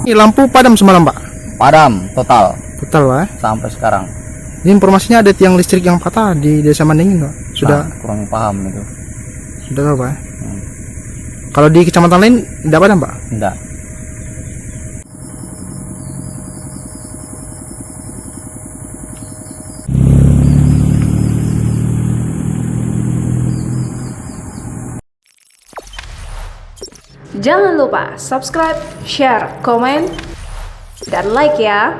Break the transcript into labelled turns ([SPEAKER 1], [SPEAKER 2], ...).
[SPEAKER 1] Ini lampu padam semalam, Pak?
[SPEAKER 2] Padam total
[SPEAKER 1] Total, Pak.
[SPEAKER 2] sampai sekarang.
[SPEAKER 1] Ini informasinya ada tiang listrik yang patah di Desa Mandi, Pak. Sudah
[SPEAKER 2] Kurang paham itu.
[SPEAKER 1] sudah tahu, Pak. Kalau di kecamatan lain tidak padam, Pak?
[SPEAKER 2] Enggak.
[SPEAKER 3] Jangan lupa subscribe, share, komen, dan like ya.